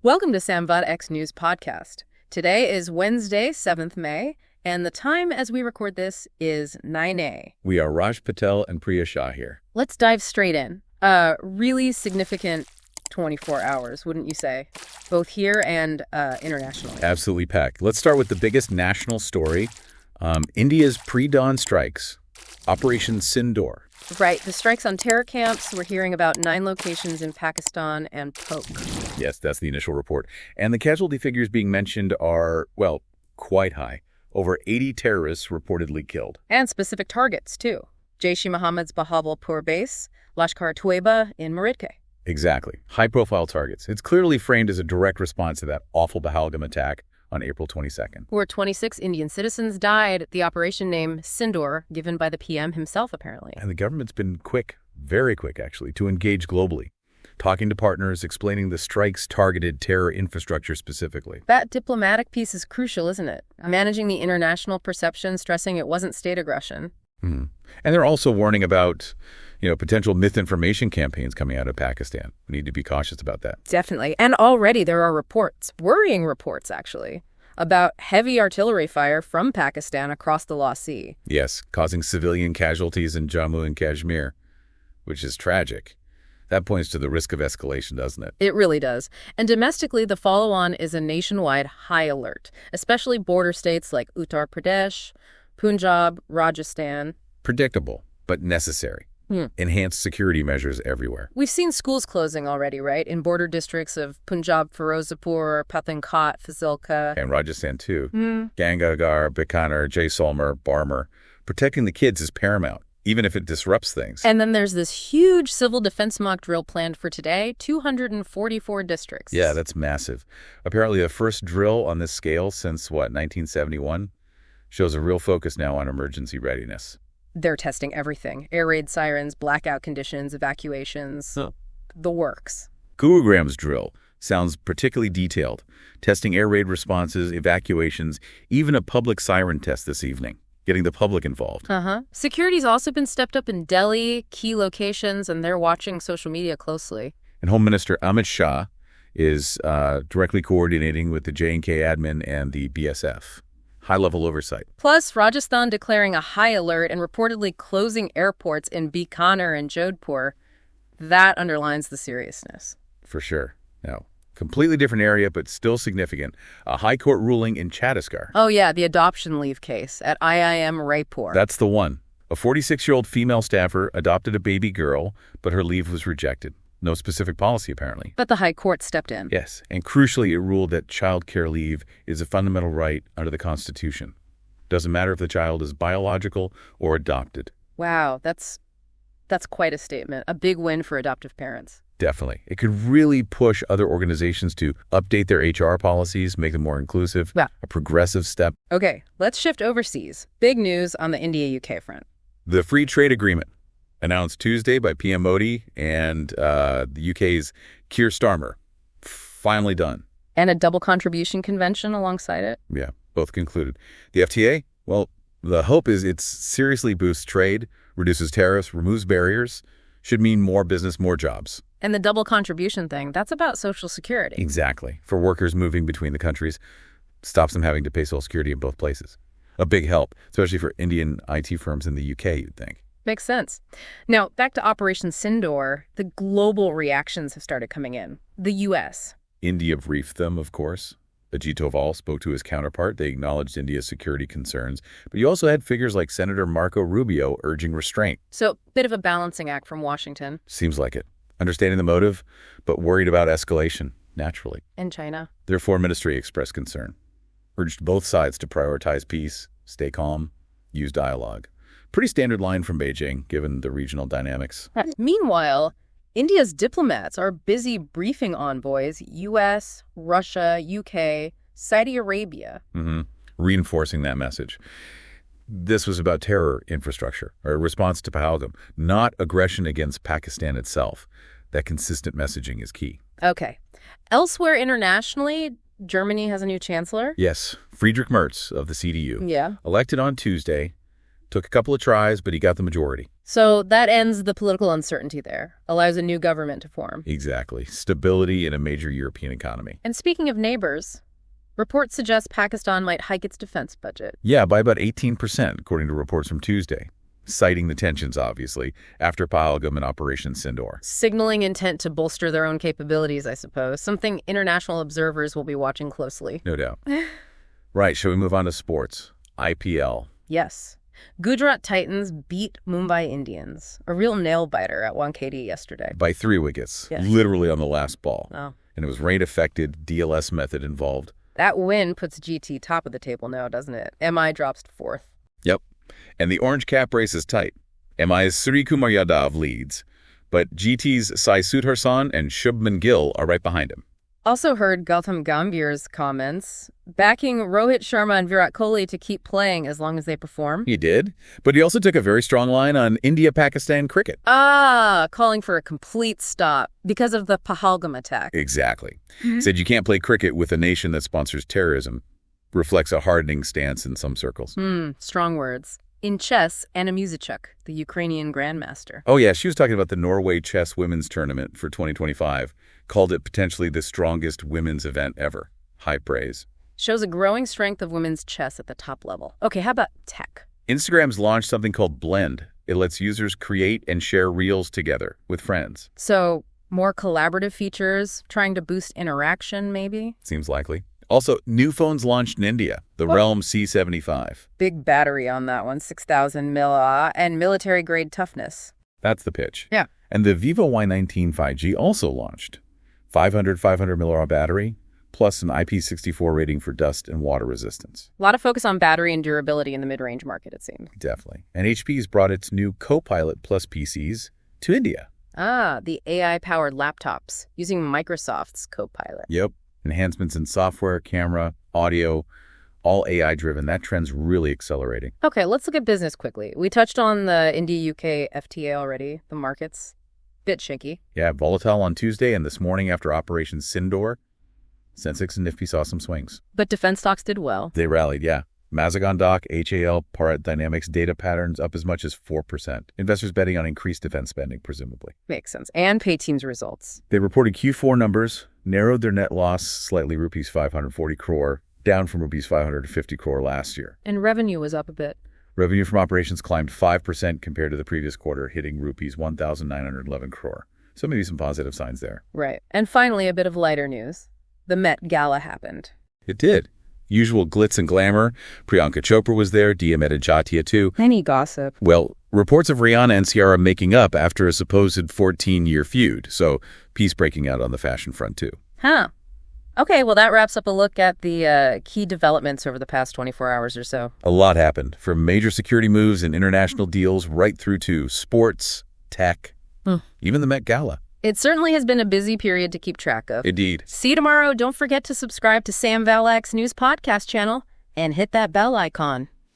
Welcome to SamvaadX News Podcast. Today is Wednesday, 7th May, and the time as we record this is 9 We are Raj Patel and Priya Shah here. Let's dive straight in. Really significant 24 hours, wouldn't you say? Both here and internationally. Absolutely packed. Let's start with the biggest national story. India's pre-dawn strikes. Operation Sindoor. Right, the strikes on terror camps. We're hearing about 9 locations in Pakistan and PoK. Yes, that's the initial report. And the casualty figures being mentioned are, well, quite high. Over 80 terrorists reportedly killed. And specific targets, too. Jaish-e-Mohammed's Bahawalpur base, Lashkar-e-Toiba in Meridke. Exactly. High-profile targets. It's clearly framed as a direct response to that awful Pahalgam attack on April 22nd. Where 26 Indian citizens died, the operation name Sindoor, given by the PM himself, apparently. And the government's been quick, very quick actually, to engage globally. Talking to partners, explaining the strikes targeted terror infrastructure specifically. That diplomatic piece is crucial, isn't it? Managing the international perception, stressing it wasn't state aggression. Mm-hmm. And they're also warning about, potential misinformation campaigns coming out of Pakistan. We need to be cautious about that. Definitely. And already there are reports, worrying reports actually, about heavy artillery fire from Pakistan across the Lost Sea. Yes, causing civilian casualties in Jammu and Kashmir, which is tragic. That points to the risk of escalation, doesn't it? It really does. And domestically, the follow-on is a nationwide high alert, especially border states like Uttar Pradesh, Punjab, Rajasthan. Predictable, but necessary. Enhanced security measures everywhere. We've seen schools closing already, right? In border districts of Punjab, Firozapur, Pathankot, Fazilka. And Rajasthan, too. Gangagar, Bikaner, Jaisalmer, Barmer. Protecting the kids is paramount, even if it disrupts things. And then there's this huge civil defense mock drill planned for today, 244 districts. Yeah, that's massive. Apparently the first drill on this scale since, 1971? Shows a real focus now on emergency readiness. They're testing everything. Air raid sirens, blackout conditions, evacuations, the works. Gurugram's drill sounds particularly detailed, testing air raid responses, evacuations, even a public siren test this evening, getting the public involved. Security's also been stepped up in Delhi, key locations, and they're watching social media closely. And Home Minister Amit Shah is directly coordinating with the J&K admin and the BSF. High-level oversight. Plus, Rajasthan declaring a high alert and reportedly closing airports in Bikaner and Jodhpur. That underlines the seriousness. For sure. Now, completely different area, but still significant. A high court ruling in Chhattisgarh. Oh, yeah, the adoption leave case at IIM Raipur. That's the one. A 46-year-old female staffer adopted a baby girl, but her leave was rejected. No specific policy, apparently. But the High Court stepped in. Yes, and crucially, it ruled that child care leave is a fundamental right under the Constitution. Doesn't matter if the child is biological or adopted. Wow, that's quite a statement. A big win for adoptive parents. Definitely. It could really push other organizations to update their HR policies, make them more inclusive. Yeah. A progressive step. Okay, let's shift overseas. Big news on the India-UK front. The Free Trade Agreement. Announced Tuesday by PM Modi and the UK's Keir Starmer. Finally done. And a double contribution convention alongside it? Yeah, both concluded. The FTA? Well, the hope is it seriously boosts trade, reduces tariffs, removes barriers, should mean more business, more jobs. And the double contribution thing, that's about Social Security. Exactly. For workers moving between the countries, stops them having to pay Social Security in both places. A big help, especially for Indian IT firms in the UK, you'd think. Makes sense. Now, back to Operation Sindoor, the global reactions have started coming in. The U.S. India briefed them, of course. Ajit Doval spoke to his counterpart. They acknowledged India's security concerns. But you also had figures like Senator Marco Rubio urging restraint. So, bit of a balancing act from Washington. Seems like it. Understanding the motive, but worried about escalation, naturally. And China. Their foreign ministry expressed concern. Urged both sides to prioritize peace, stay calm, use dialogue. Pretty standard line from Beijing, given the regional dynamics. Meanwhile, India's diplomats are busy briefing envoys, U.S., Russia, UK, Saudi Arabia. Reinforcing that message. This was about terror infrastructure, or a response to Pahalgam, not aggression against Pakistan itself. That consistent messaging is key. Okay. Elsewhere internationally, Germany has a new chancellor? Yes, Friedrich Merz of the CDU. Yeah. Elected on Tuesday. Took a couple of tries, but he got the majority. So that ends the political uncertainty there, allows a new government to form. Exactly. Stability in a major European economy. And speaking of neighbors, reports suggest Pakistan might hike its defense budget. Yeah, by about 18%, according to reports from Tuesday. Citing the tensions, obviously, after Pahalgam and Operation Sindoor. Signaling intent to bolster their own capabilities, I suppose. Something international observers will be watching closely. No doubt. Right, shall we move on to sports? IPL. Yes. Gujarat Titans beat Mumbai Indians. A real nail-biter at Wankhede yesterday. By 3 wickets, Yes. literally on the last ball. Oh. And it was rain-affected, DLS method involved. That win puts GT top of the table now, doesn't it? MI drops to 4th. Yep. And the orange cap race is tight. MI's Sri Kumar Yadav leads, but GT's Sai Sudharsan and Shubman Gill are right behind him. Also heard Gautam Gambhir's comments, backing Rohit Sharma and Virat Kohli to keep playing as long as they perform. He did, but he also took a very strong line on India-Pakistan cricket. Calling for a complete stop because of the Pahalgam attack. Exactly. Said you can't play cricket with a nation that sponsors terrorism. Reflects a hardening stance in some circles. Strong words. In chess, Anna Muzichuk, the Ukrainian grandmaster. Oh, yeah, she was talking about the Norway Chess Women's Tournament for 2025. Called it potentially the strongest women's event ever. High praise. Shows a growing strength of women's chess at the top level. Okay, how about tech? Instagram's launched something called Blend. It lets users create and share reels together with friends. So, more collaborative features, trying to boost interaction, maybe? Seems likely. Also, new phones launched in India, the Realm C75. Big battery on that one, 6,000 mAh, and military-grade toughness. That's the pitch. Yeah. And the Vivo Y19 5G also launched. 500 mAh battery, plus an IP64 rating for dust and water resistance. A lot of focus on battery and durability in the mid-range market, it seems. Definitely. And HP's brought its new Copilot Plus PCs to India. The AI-powered laptops, using Microsoft's Copilot. Yep. Enhancements in software, camera, audio, all AI-driven. That trend's really accelerating. Okay, let's look at business quickly. We touched on the India-UK FTA already, the markets. Bit shaky. Yeah, volatile on Tuesday and this morning after Operation Sindoor. Sensex and Nifty saw some swings. But defense stocks did well. They rallied, yeah. Mazagon Dock, HAL, Paret Dynamics data patterns up as much as 4%. Investors betting on increased defense spending, presumably. Makes sense. And pay teams results. They reported Q4 numbers, narrowed their net loss slightly, rupees 540 crore, down from rupees 550 crore last year. And revenue was up a bit. Revenue from operations climbed 5% compared to the previous quarter, hitting rupees 1,911 crore. So maybe some positive signs there. Right. And finally, a bit of lighter news. The Met Gala happened. It did. Usual glitz and glamour. Priyanka Chopra was there, Dia Jatia too. Any gossip. Well, reports of Rihanna and Ciara making up after a supposed 14-year feud. So peace breaking out on the fashion front too. Huh. Okay, well, that wraps up a look at the key developments over the past 24 hours or so. A lot happened, from major security moves and international deals right through to sports, tech, even the Met Gala. It certainly has been a busy period to keep track of. Indeed. See you tomorrow. Don't forget to subscribe to SamvaadX News Podcast channel and hit that bell icon.